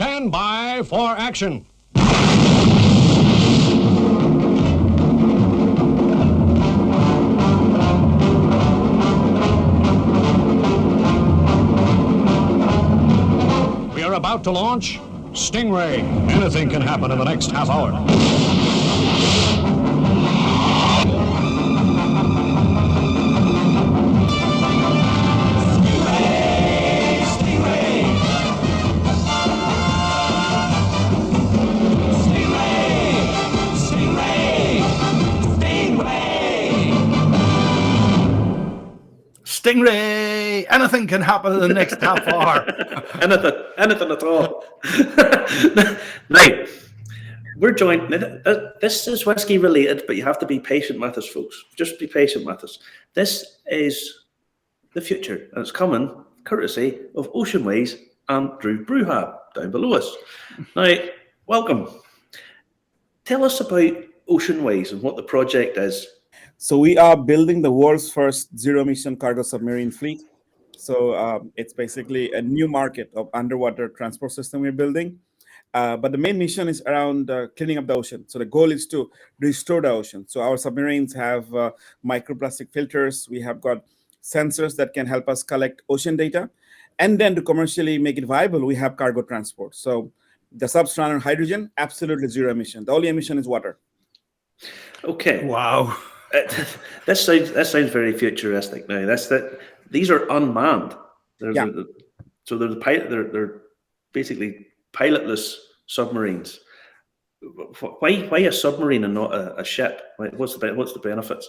Stand by for action. We are about to launch Stingray. Anything can happen in the next half hour. Stingray! Anything can happen in the next half hour. anything at all. Now, we're joined. This is whiskey related, but you have to be patient with us, folks. Just be patient with us. This is the future, and it's coming courtesy of OCEANWAYS and Dhruv down below us. Now, welcome. Tell us about OCEANWAYS and what the project is. So we are building the world's first zero-emission cargo submarine fleet. So it's basically a new market of underwater transport system we're building. But the main mission is around cleaning up the ocean. So the goal is to restore the ocean. So our submarines have microplastic filters. We have got sensors that can help us collect ocean data. And then to commercially make it viable, we have cargo transport. So the subs run on hydrogen, absolutely zero emission. The only emission is water. Okay. Wow. This sounds very futuristic. Now, these are unmanned. So they're basically pilotless submarines. Why a submarine and not a ship? What's the benefits?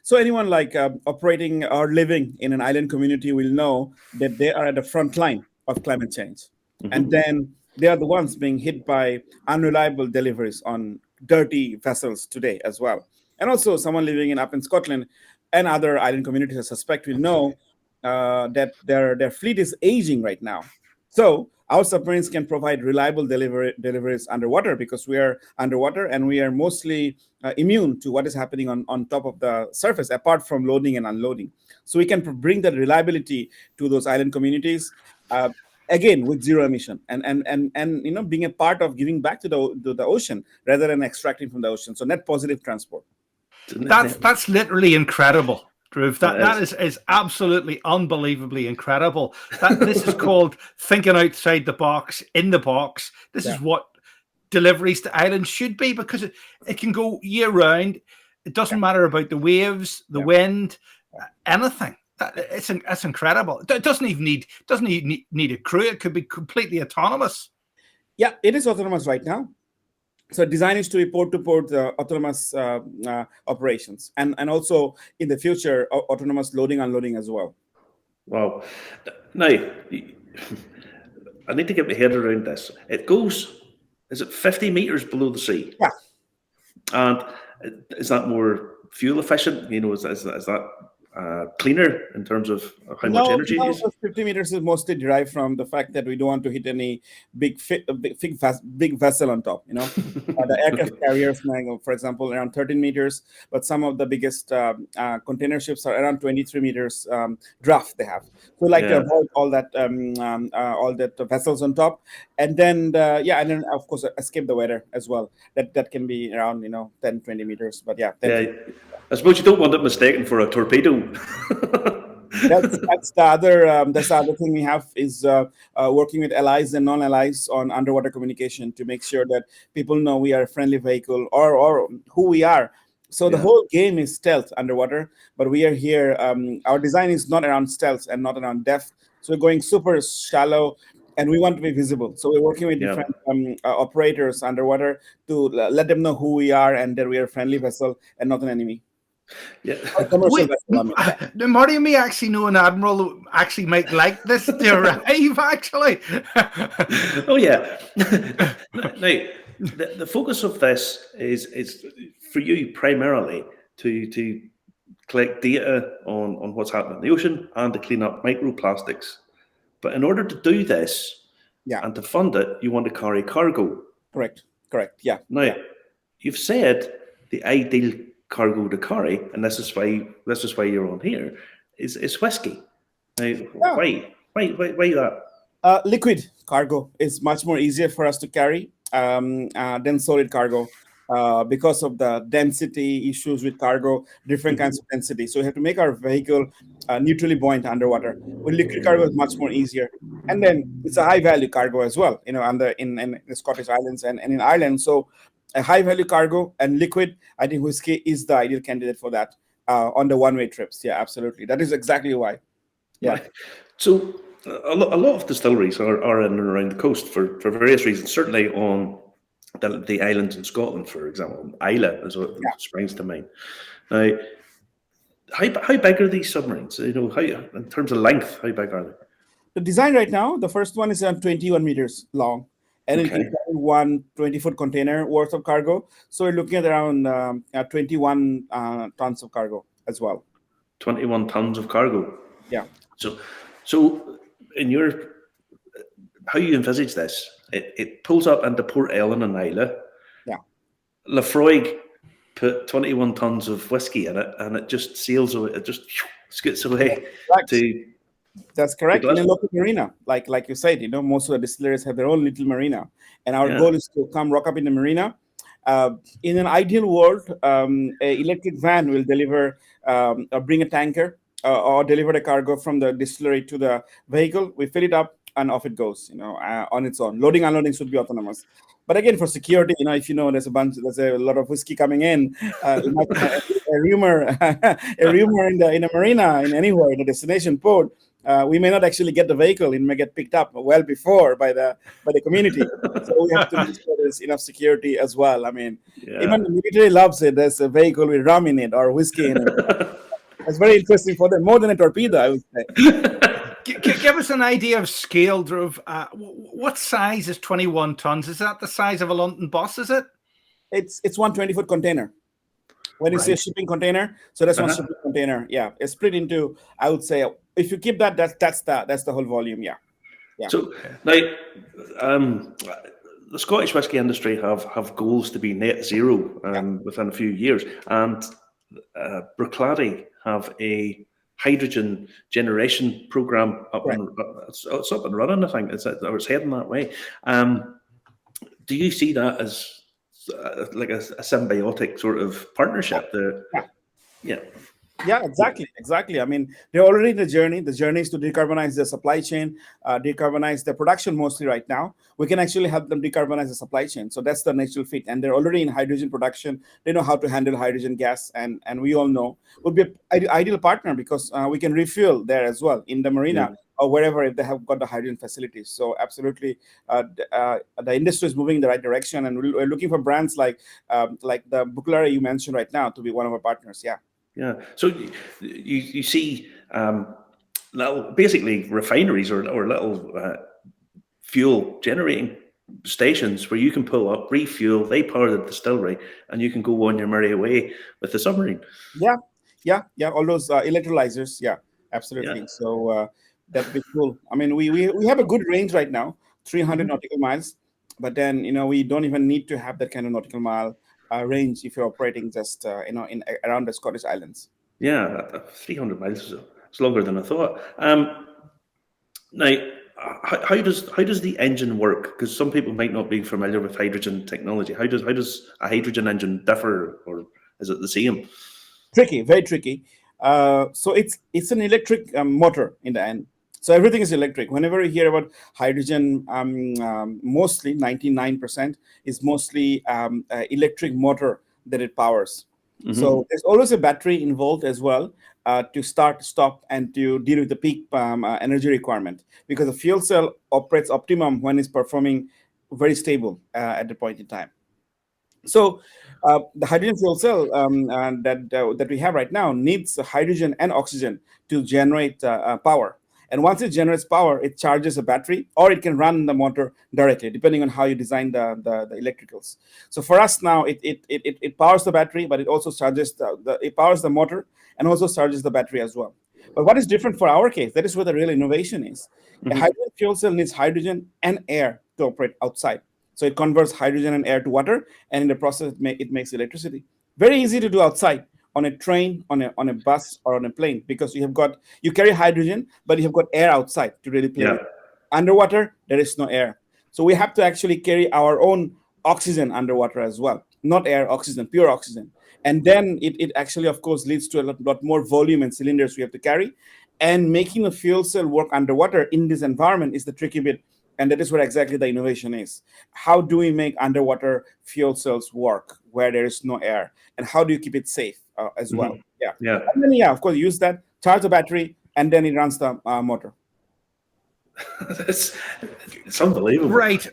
So anyone like operating or living in an island community will know that they are at the front line of climate change, and then they are the ones being hit by unreliable deliveries on dirty vessels today as well. And also someone living up in Scotland and other island communities, I suspect, will know that their fleet is aging right now. So our submarines can provide reliable deliveries underwater because we are underwater and we are mostly immune to what is happening on top of the surface, apart from loading and unloading. So we can bring that reliability to those island communities, again, with zero emission and being a part of giving back to the ocean rather than extracting from the ocean. So net positive transport. That's literally incredible, Dhruv. That is absolutely unbelievably incredible. This is called thinking outside the box, in the box. This is what deliveries to islands should be, because it can go year round. It doesn't matter about the waves, the wind, anything. It's incredible. It doesn't even need a crew. It could be completely autonomous. Yeah, it is autonomous right now. So design is to be port-to-port autonomous operations, and also in the future autonomous loading unloading as well. Wow! Now I need to get my head around this. It goes, is it 50 meters below the sea? Yeah. And is that more fuel efficient? Is that cleaner in terms of how much energy it uses? 50 meters is mostly derived from the fact that we don't want to hit any big vessel on top. The aircraft carriers, for example, around 13 meters, but some of the biggest container ships are around 23 meters draft they have. So to avoid all that vessels on top, and then of course escape the weather as well. That can be around 10, 20 meters, but I suppose you don't want it mistaken for a torpedo. That's the other thing we have is working with allies and non-allies on underwater communication to make sure that people know we are a friendly vehicle or who we are. So the whole game is stealth underwater, but we are here. Our design is not around stealth and not around depth. So we're going super shallow, and we want to be visible. So we're working with different operators underwater to let them know who we are and that we are a friendly vessel and not an enemy. Yeah. Marty and me actually know an admiral who actually might like this to arrive, actually. Oh, yeah. Now, the focus of this is for you primarily to collect data on what's happening in the ocean and to clean up microplastics. But in order to do this and to fund it, you want to carry cargo. Correct. Yeah. Now, you've said the ideal cargo to carry, and this is why you're on here, is whiskey. Now, why that? Liquid cargo is much more easier for us to carry than solid cargo because of the density issues with cargo, different kinds of density. So we have to make our vehicle neutrally buoyant underwater. With liquid cargo, is much more easier. And then it's a high value cargo as well, in the Scottish Islands and in Ireland. So a high value cargo and liquid, I think whiskey is the ideal candidate for that on the one-way trips. Yeah, absolutely. That is exactly why. Yeah. Right. So a lot of distilleries are in and around the coast for various reasons. Certainly on the islands in Scotland, for example, Islay is what springs to mind. Now, how big are these submarines? How in terms of length, how big are they? The design right now, the first one is around 21 meters long, and it can carry one 20-foot container worth of cargo. So we're looking at around 21 tons of cargo as well. 21 tons of cargo. Yeah. So in how you envisage this, it pulls up into Port Ellen and Islay. Yeah. Lefroy put 21 tons of whiskey in it, and it just sails away. It just scoots away to. That's correct. In a local marina, like you said, most of the distilleries have their own little marina, and our goal is to come rock up in the marina. In an ideal world, an electric van will deliver, or bring a tanker, or deliver the cargo from the distillery to the vehicle. We fill it up, and off it goes. On its own. Loading, unloading should be autonomous. But again, for security, if there's a lot of whiskey coming in, a rumor in a marina, in anywhere in a destination port. We may not actually get the vehicle; it may get picked up well before by the community. So we have to make sure there's enough security as well. Even the military loves it. There's a vehicle with rum in it or whiskey in it. It's very interesting for them, more than a torpedo, I would say. Give us an idea of scale, Dhruv. What size is 21 tons? Is that the size of a London bus? Is it? It's one 20-foot container. When you say shipping container, so that's one shipping container. Yeah, it's split into. I would say if you keep that's the whole volume. Yeah. So now, the Scottish whisky industry have goals to be net zero within a few years, and Bruichladdich have a hydrogen generation program up and it's up and running. I think it's heading that way. Do you see that as like a symbiotic sort of partnership? Yeah, exactly. They're already in the journey. The journey is to decarbonize the supply chain, decarbonize the production mostly right now. We can actually help them decarbonize the supply chain. So that's the natural fit. And they're already in hydrogen production. They know how to handle hydrogen gas. And we all know would be an ideal partner because we can refuel there as well in the marina or wherever if they have got the hydrogen facilities. So absolutely, the industry is moving in the right direction. And we're looking for brands like the Bruichladdich you mentioned right now to be one of our partners. Yeah. Yeah. So you see little, basically refineries or little fuel generating stations where you can pull up, refuel, they power the distillery, and you can go on your merry way with the submarine. Yeah. All those electrolyzers. Yeah, absolutely. Yeah. So that'd be cool. We have a good range right now, 300 nautical miles, but then we don't even need to have that kind of nautical mile range if you're operating just in around the Scottish Islands. Yeah, 300 miles is longer than I thought. Now, how does the engine work? Because some people might not be familiar with hydrogen technology. How does a hydrogen engine differ, or is it the same? Tricky, very tricky. So it's an electric motor in the end. So everything is electric. Whenever you hear about hydrogen, mostly 99% is mostly electric motor that it powers. Mm-hmm. So there's always a battery involved as well to start, stop, and to deal with the peak energy requirement, because the fuel cell operates optimum when it's performing very stable at the point in time. So the hydrogen fuel cell that we have right now needs hydrogen and oxygen to generate power. And once it generates power, it charges a battery, or it can run the motor directly, depending on how you design the electricals. So for us now, it powers the battery, but it also charges it powers the motor and also charges the battery as well. But what is different for our case? That is where the real innovation is. Mm-hmm. A hydrogen fuel cell needs hydrogen and air to operate outside. So it converts hydrogen and air to water, and in the process, it makes electricity. Very easy to do outside. On a train, on a bus, or on a plane, because you carry hydrogen, but you have got air outside to really play with. Underwater, there is no air. So we have to actually carry our own oxygen underwater as well. Not air, oxygen, pure oxygen. And then it actually, of course, leads to a lot more volume and cylinders we have to carry. And making a fuel cell work underwater in this environment is the tricky bit. And that is where exactly the innovation is. How do we make underwater fuel cells work where there is no air? And how do you keep it safe as well? Yeah. And then, of course, use that, charge the battery, and then it runs the motor. It's unbelievable. Right.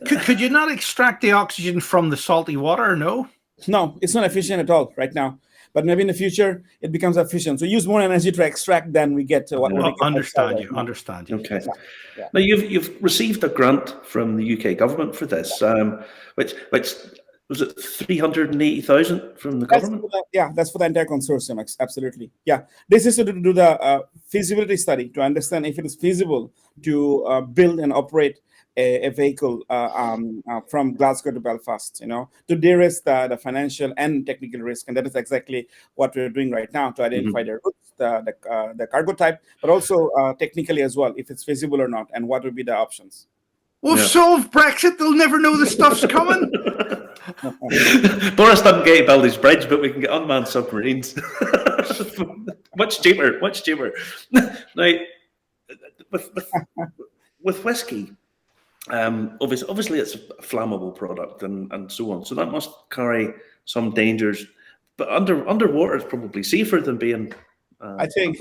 Could you not extract the oxygen from the salty water? No? No, it's not efficient at all right now. But maybe in the future, it becomes efficient. So use more energy to extract than we get to what we get. Understand you. Okay. Yeah. Now, you've received a grant from the UK government for this, which was it 380,000 from the government? That's for the entire consortium. Absolutely. Yeah. This is to do the feasibility study to understand if it is feasible to build and operate a vehicle from Glasgow to Belfast, to de-risk the financial and technical risk. And that is exactly what we're doing right now to identify the routes, the cargo type, but also technically as well, if it's feasible or not, and what would be the options. We've solved Brexit. They'll never know the stuff's coming. Boris doesn't get to build his bridge, but we can get unmanned submarines. Much cheaper. Now, with whiskey, obviously it's a flammable product and so on, so that must carry some dangers. But underwater is probably safer than being. I think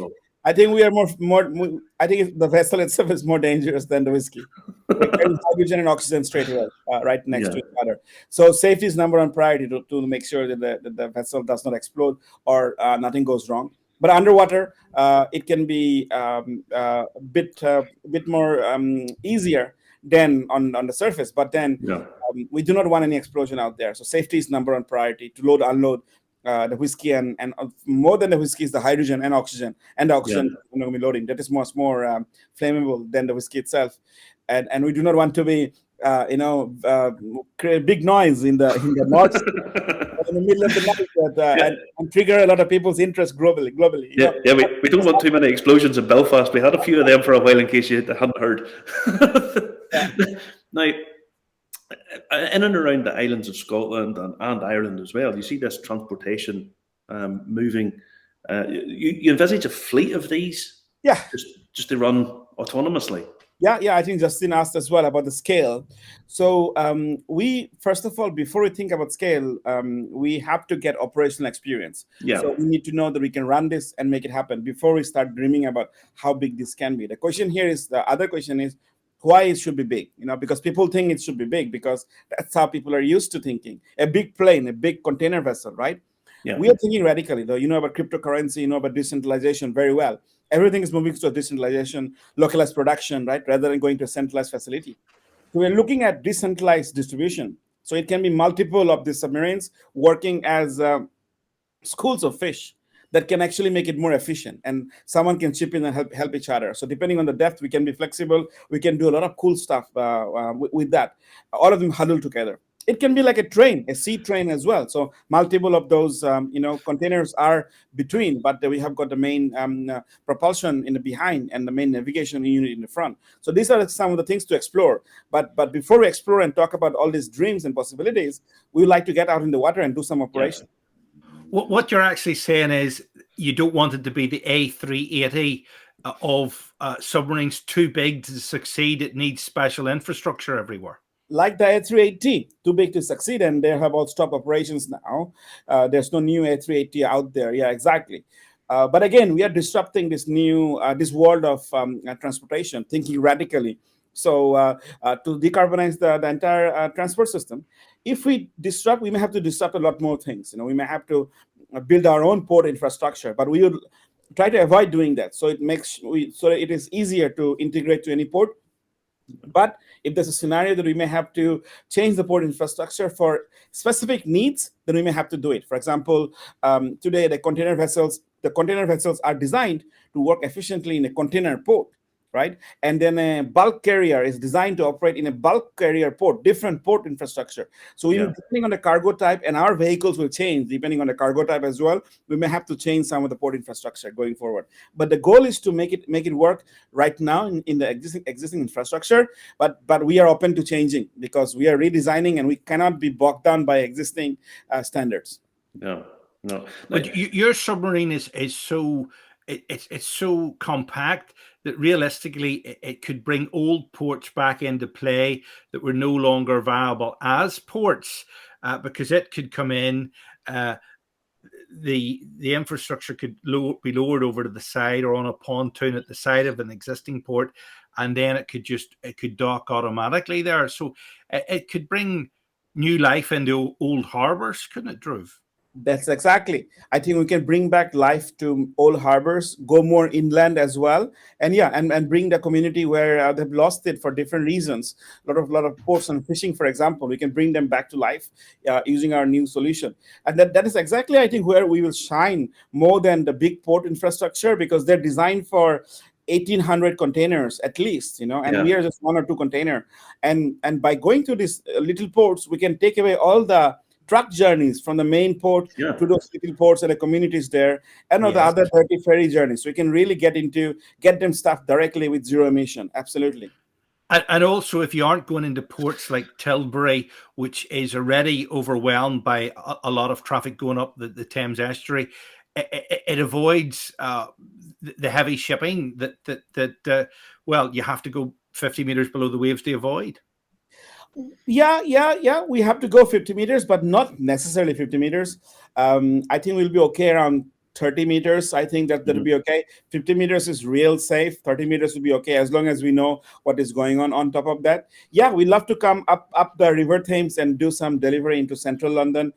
we are more. I think the vessel itself is more dangerous than the whiskey. Hydrogen and oxygen straight away, right next to each other. So safety is number one priority to make sure that the vessel does not explode or nothing goes wrong. But underwater, it can be a bit more easier than on the surface. But then we do not want any explosion out there. So safety is number one priority to load, unload. The whiskey and more than the whiskey is the hydrogen and oxygen, and the oxygen going to be loading. That is much more flammable than the whiskey itself, and we do not want to be create big noise in the north in the middle of the night and trigger a lot of people's interest globally. We don't want too many explosions in Belfast. We had a few of them for a while in case you hadn't heard. Now, in and around the islands of Scotland and Ireland as well, you see this transportation moving. You envisage a fleet of these? Yeah. Just to run autonomously? Yeah, I think Justin asked as well about the scale. So we, first of all, before we think about scale, we have to get operational experience. Yeah. So we need to know that we can run this and make it happen before we start dreaming about how big this can be. The other question is, why it should be big, because people think it should be big because that's how people are used to thinking. A big plane, a big container vessel, right? Yeah. We are thinking radically, though. You know about cryptocurrency, you know about decentralization very well. Everything is moving to decentralization, localized production, right? Rather than going to a centralized facility. So we're looking at decentralized distribution. So it can be multiple of these submarines working as schools of fish that can actually make it more efficient, and someone can chip in and help each other. So depending on the depth, we can be flexible. We can do a lot of cool stuff with that. All of them huddled together. It can be like a train, a sea train as well. So multiple of those, containers are between, but we have got the main propulsion in the behind and the main navigation unit in the front. So these are some of the things to explore. But before we explore and talk about all these dreams and possibilities, we would like to get out in the water and do some operation. Yeah. What you're actually saying is you don't want it to be the A380 of submarines too big to succeed. It needs special infrastructure everywhere. Like the A380, too big to succeed, and they have all stopped operations now. There's no new A380 out there. Yeah, exactly. But again, we are disrupting this world of transportation, thinking radically. So to decarbonize the entire transport system, if we disrupt, we may have to disrupt a lot more things. We may have to build our own port infrastructure, but we will try to avoid doing that. So it is easier to integrate to any port. But if there's a scenario that we may have to change the port infrastructure for specific needs, then we may have to do it. For example, today the container vessels are designed to work efficiently in a container port. right? And then a bulk carrier is designed to operate in a bulk carrier port, different port infrastructure. So we, depending on the cargo type, and our vehicles will change depending on the cargo type as well. We may have to change some of the port infrastructure going forward. But the goal is to make it work right now in the existing infrastructure. But we are open to changing because we are redesigning and we cannot be bogged down by existing standards. No. But your submarine is so it's so compact that realistically it could bring old ports back into play that were no longer viable as ports, because it could come in. The infrastructure could be lowered over to the side or on a pontoon at the side of an existing port, and then it could dock automatically there. So it could bring new life into old harbors, couldn't it, Dhruv? That's exactly. I think we can bring back life to old harbors, go more inland as well, and bring the community where they've lost it for different reasons. A lot of ports and fishing, for example, we can bring them back to life using our new solution. And that is exactly, I think, where we will shine more than the big port infrastructure, because they're designed for 1,800 containers at least, and we are just 1 or 2 container. And by going to these little ports, we can take away all the truck journeys from the main port to those little ports and the communities there, and the other 30 ferry journeys. So we can really get them stuff directly with zero emission. Absolutely. And also, if you aren't going into ports like Tilbury, which is already overwhelmed by a lot of traffic going up the Thames estuary, it avoids the heavy shipping that you have to go 50 meters below the waves to avoid. Yeah. We have to go 50 meters, but not necessarily 50 meters. I think we'll be okay around 30 meters. I think that'll be okay. 50 meters is real safe. 30 meters will be okay as long as we know what is going on top of that. Yeah, we love to come up the River Thames and do some delivery into central London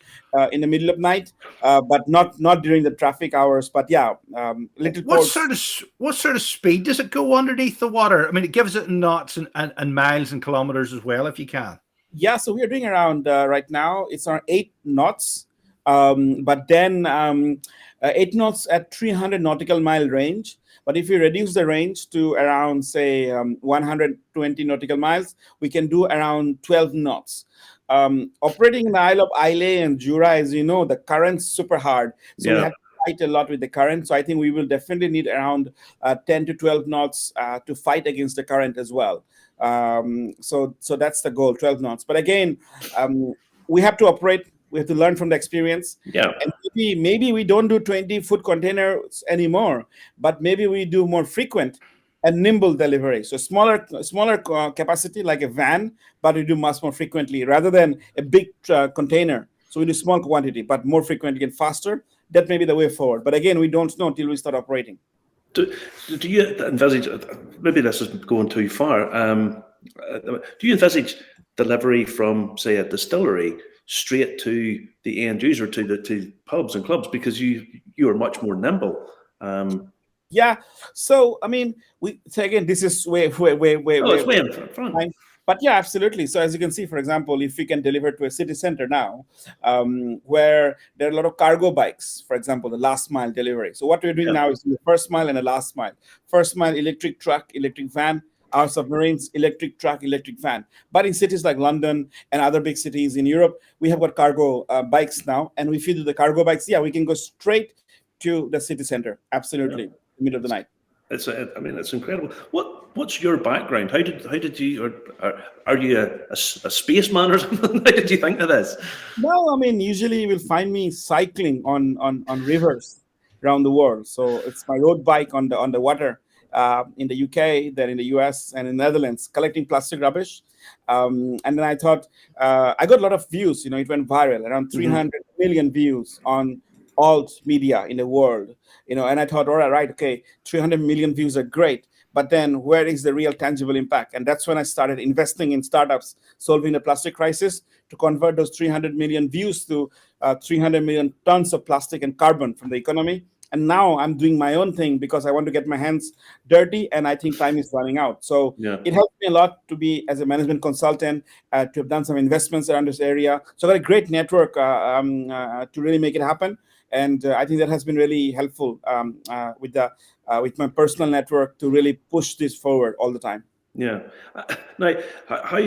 in the middle of night, but not during the traffic hours. But little what ports. What sort of speed does it go underneath the water? I mean, it gives it in knots and miles and kilometers as well, if you can. Yeah, so we are doing around right now. It's around 8 knots, but then 8 knots at 300 nautical mile range. But if we reduce the range to around, say, 120 nautical miles, we can do around 12 knots. Operating in the Isle of Islay and Jura, as you know, the current's super hard. So we have to fight a lot with the current. So I think we will definitely need around 10 to 12 knots to fight against the current as well. So that's the goal, 12 knots. But again, we have to operate. We have to learn from the experience. Yeah. And maybe we don't do 20-foot containers anymore, but maybe we do more frequent and nimble delivery. So smaller capacity like a van, but we do much more frequently rather than a big container. So we do small quantity, but more frequently and faster. That may be the way forward. But again, we don't know till we start operating. Do you envisage, maybe this is going too far, do you envisage delivery from, say, a distillery straight to the end user, to pubs and clubs, because you are much more nimble? Yeah. So I mean, again, this is way it's way in front. But yeah, absolutely. So as you can see, for example, if we can deliver to a city center now, where there are a lot of cargo bikes, for example, the last mile delivery. So what we're doing now is the first mile and the last mile. First mile, electric truck, electric van. Our submarines, electric truck, electric van. But in cities like London and other big cities in Europe, we have got cargo bikes now. And if you do the cargo bikes, we can go straight to the city center. Absolutely, in the middle of the night. It's incredible. What's your background? How did you, or are you a spaceman or something? How did you think of this? No, I mean, usually you will find me cycling on rivers around the world. So it's my road bike on the water. In the UK, then in the US and in the Netherlands, collecting plastic rubbish. And then I thought, I got a lot of views, it went viral, around 300 million views on alt media in the world, and I thought, all right, okay, 300 million views are great, but then where is the real tangible impact? And that's when I started investing in startups solving the plastic crisis to convert those 300 million views to 300 million tons of plastic and carbon from the economy. And now I'm doing my own thing because I want to get my hands dirty, and I think time is running out. So it helped me a lot to be, as a management consultant, to have done some investments around this area. So I got a great network to really make it happen. and I think that has been really helpful with my personal network to really push this forward all the time. Yeah. Now, how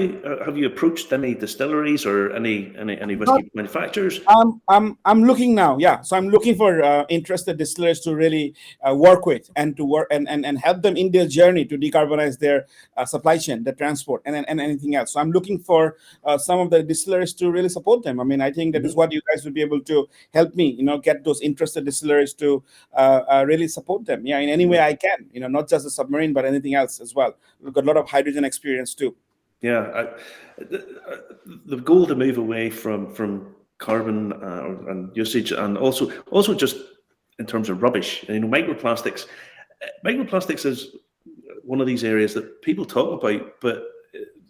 have you approached any distilleries or any whiskey manufacturers? I'm looking now. Yeah, so I'm looking for interested distillers to really work with and to work and help them in their journey to decarbonize their supply chain, the transport, and anything else. So I'm looking for some of the distillers to really support them. I mean, I think that is what you guys would be able to help me, get those interested distillers to really support them. Yeah, in any way I can. Not just the Submarine, but anything else as well. We've got a lot of hydrogen experience too. Yeah, the goal to move away from carbon and usage, and also just in terms of rubbish. Microplastics. Microplastics is one of these areas that people talk about, but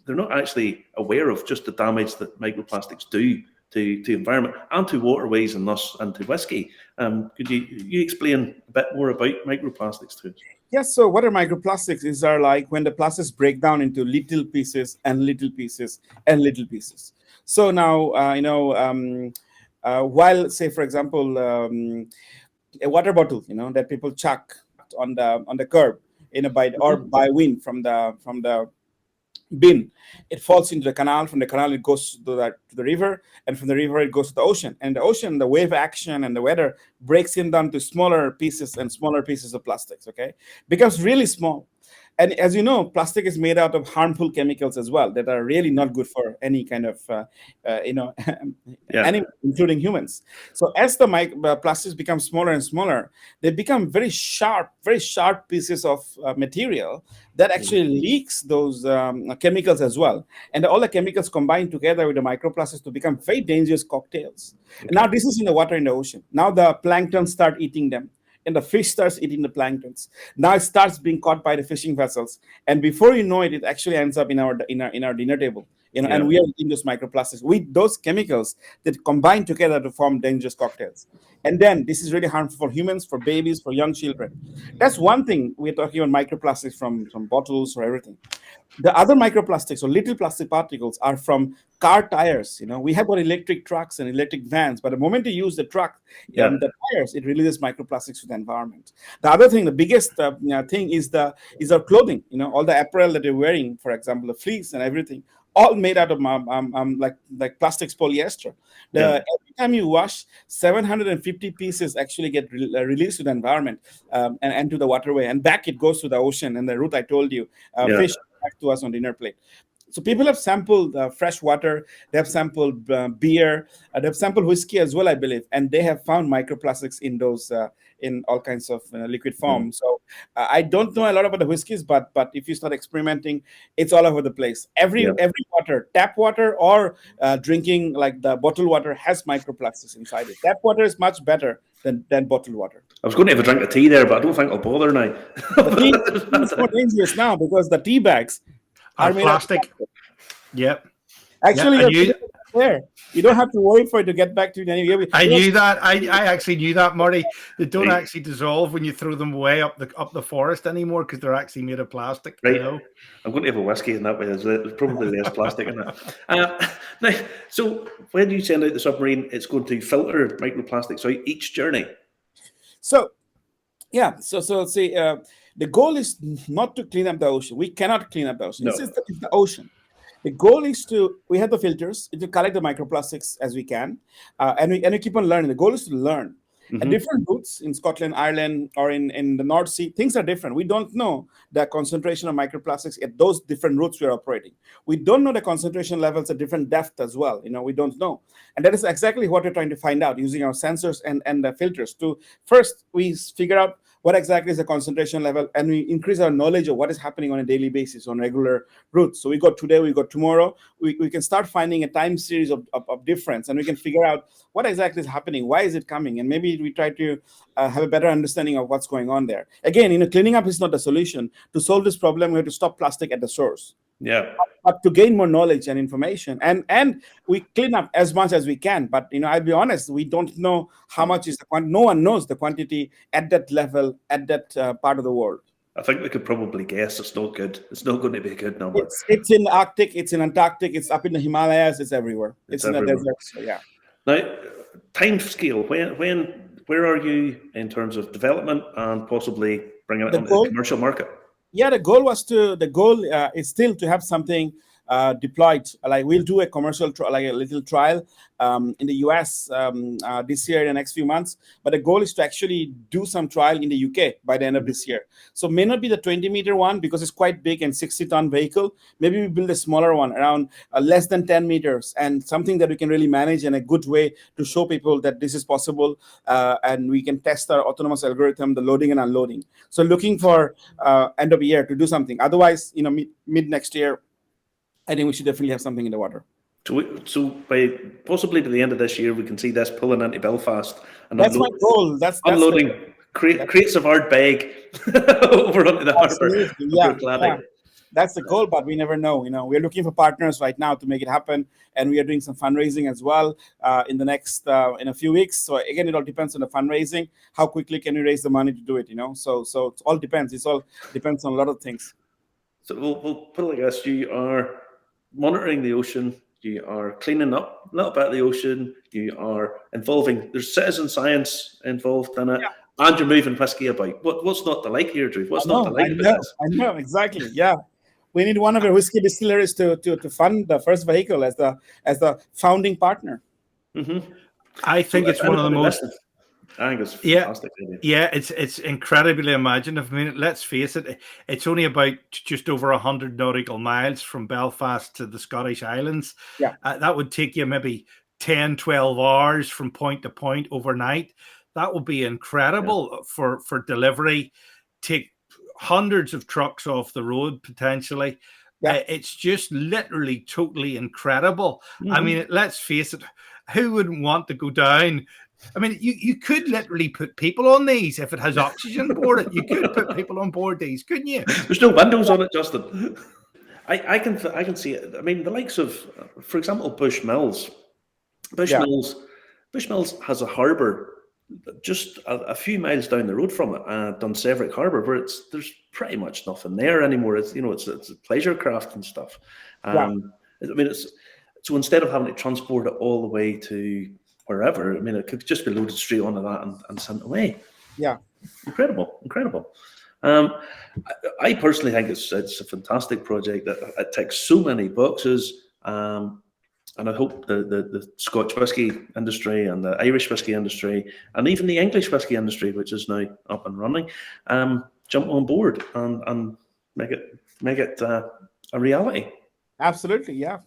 they're not actually aware of just the damage that microplastics do to the environment and to waterways and thus and to whiskey. Could you explain a bit more about microplastics to us? Yes, so what are microplastics is are like when the plastics break down into little pieces and little pieces and little pieces. So now, while say, for example, a water bottle, that people chuck on the curb by wind from the bin, it falls into the canal. From the canal, it goes to the river, and from the river, it goes to the ocean. And the ocean, the wave action and the weather breaks it down to smaller pieces and smaller pieces of plastics. Okay, becomes really small. And as you know, plastic is made out of harmful chemicals as well that are really not good for any kind of, animal, including humans. So as the plastics become smaller and smaller, they become very sharp pieces of material that actually leaks those chemicals as well. And all the chemicals combine together with the microplastics to become very dangerous cocktails. Okay. And now this is in the water in the ocean. Now the plankton start eating them. And the fish starts eating the planktons. Now it starts being caught by the fishing vessels, and before you know it, it actually ends up in our dinner table. And we are eating those microplastics with those chemicals that combine together to form dangerous cocktails. And then this is really harmful for humans, for babies, for young children. That's one thing we're talking about microplastics from bottles or everything. The other microplastics or little plastic particles are from car tires. We have got electric trucks and electric vans, but the moment you use the truck and the tires, it releases microplastics to the environment. The other thing, the biggest thing is our clothing. All the apparel that you're wearing, for example, the fleece and everything, all made out of like plastics, polyester. Every time you wash, 750 pieces actually get released to the environment and to the waterway, and back it goes to the ocean. And the route I told you, fish back to us on dinner plate. So people have sampled fresh water, they have sampled beer, they have sampled whiskey as well, I believe, and they have found microplastics in those in all kinds of liquid form. So I don't know a lot about the whiskeys, but if you start experimenting, it's all over the place. Every water, tap water or drinking like the bottled water has microplastics inside it. Tap water is much better than bottled water. I was going to have a drink of tea there, but I don't think I'll bother now. The tea is more dangerous now because the tea bags are made plastic. Yep. Actually, there. You don't have to worry for it to get back to you. I knew that. I actually knew that, Marty. They don't actually dissolve when you throw them away up the forest anymore because they're actually made of plastic. Right. I'm going to have a whiskey in that way. There's probably less plastic in it. Now, so when you send out the submarine, it's going to filter microplastics out each journey. So, so see, the goal is not to clean up the ocean. We cannot clean up the ocean. No. It's the ocean. The goal is we have the filters to collect the microplastics as we can, and we keep on learning. The goal is to learn. And different routes in Scotland, Ireland, or in the North Sea, things are different. We don't know the concentration of microplastics at those different routes we're operating. We don't know the concentration levels at different depth as well. We don't know. And that is exactly what we're trying to find out using our sensors and the filters. To first, we figure out what exactly is the concentration level, and we increase our knowledge of what is happening on a daily basis on regular routes. So we got today, we got tomorrow. We can start finding a time series of difference, and we can figure out what exactly is happening, why is it coming, and maybe we try to have a better understanding of what's going on there. Again, cleaning up is not the solution. To solve this problem, we have to stop plastic at the source. Yeah. But to gain more knowledge and information, and we clean up as much as we can. But I'll be honest, we don't know how much is the quantity. No one knows the quantity at that level, at that part of the world. I think we could probably guess it's not good. It's not going to be a good number. It's in the Arctic, it's in Antarctic, it's up in the Himalayas, it's everywhere. It's in the desert. So yeah. Now, time scale. When where are you in terms of development and possibly bringing it The onto goal- the commercial market? Yeah, the goal is still to have something deployed. Like we'll do a commercial, like a little trial in the US this year in the next few months. But the goal is to actually do some trial in the UK by the end of this year. So may not be the 20-meter one because it's quite big and 60-ton vehicle. Maybe we build a smaller one around less than 10 meters and something that we can really manage in a good way to show people that this is possible and we can test our autonomous algorithm, the loading and unloading. So looking for end of year to do something. Otherwise, mid next year, I think we should definitely have something in the water. So by possibly to the end of this year, we can see this pulling into Belfast and That's my goal. That's unloading crates of hard bag over onto the harbour. Yeah. That's the goal, but we never know. We're looking for partners right now to make it happen, and we are doing some fundraising as well in the next in a few weeks. So again, it all depends on the fundraising. How quickly can we raise the money to do it? So it all depends. It all depends on a lot of things. So we'll put it like this: you are monitoring the ocean, you are cleaning up a little bit of the ocean, you are involving, there's citizen science involved in it, and you're moving whiskey about. What's not to like here, Dhruv? What's not to like about this? I know, exactly. Yeah. We need one of our whiskey distilleries to fund the first vehicle as the founding partner. Mm-hmm. I think it's one of the most... I think it's fantastic. Yeah, it's incredibly imaginative. I mean, let's face it, it's only about just over 100 nautical miles from Belfast to the Scottish Islands. Yeah. That would take you maybe 10, 12 hours from point to point overnight. That would be incredible for delivery. Take hundreds of trucks off the road, potentially. Yeah. It's just literally totally incredible. Mm-hmm. I mean, let's face it, who wouldn't want to go down? I mean, you could literally put people on these if it has oxygen aboard it. You could put people on board these, couldn't you? There's no windows on it, Justin. I can see it. I mean, the likes of, for example, Bushmills. Bushmills has a harbour just a few miles down the road from it, Dunseverick Harbour, where there's pretty much nothing there anymore. It's it's a pleasure craft and stuff. I mean, so instead of having to transport it all the way to wherever, I mean, it could just be loaded straight onto that and sent away. Yeah, incredible. I personally think it's a fantastic project that it ticks so many boxes, and I hope the Scotch whisky industry and the Irish whisky industry and even the English whisky industry, which is now up and running, jump on board and make it a reality. Absolutely, yeah.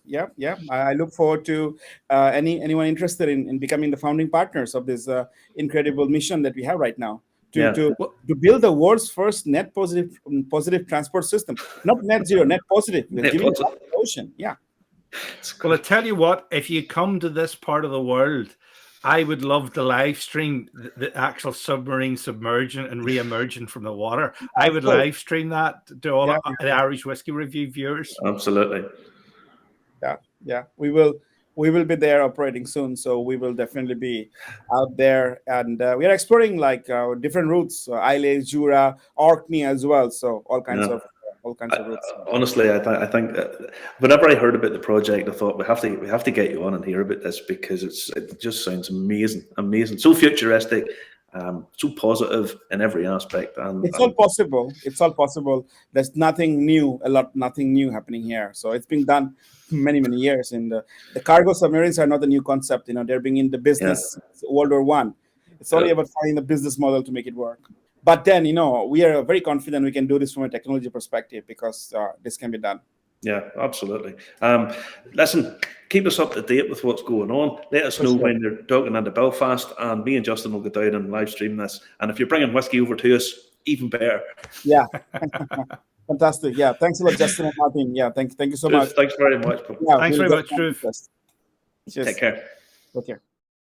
I look forward to anyone interested in becoming the founding partners of this incredible mission that we have right now to build the world's first net positive transport system. Not net zero, net positive. We're giving it back to the ocean. Yeah. Well, I tell you what, if you come to this part of the world, I would love to live stream the actual submarine submerging and re-emerging from the water. I would live stream that to all the Irish Whiskey Review viewers. Absolutely. Yeah. We will be there operating soon, so we will definitely be out there, and we are exploring like different routes, Islay, Jura, Orkney as well. So all kinds of routes. Honestly, I think whenever I heard about the project, I thought we have to get you on and hear about this because it just sounds amazing, so futuristic, so positive in every aspect. And it's all possible. It's all possible. There's nothing new happening here. So it's been done many years. And the cargo submarines are not a new concept. They're bringing the business World War I. It's only about finding the business model to make it work. But then, we are very confident we can do this from a technology perspective because this can be done. Yeah, absolutely. Listen, keep us up to date with what's going on. Let us know when you're talking into Belfast, and me and Justin will go down and live stream this. And if you're bringing whiskey over to us, even better. Yeah. Fantastic. Yeah. Thanks a lot, Justin and Martin. Yeah. Thank you so much. Thanks very much. Thanks very much, Dhruv. Take care. Okay.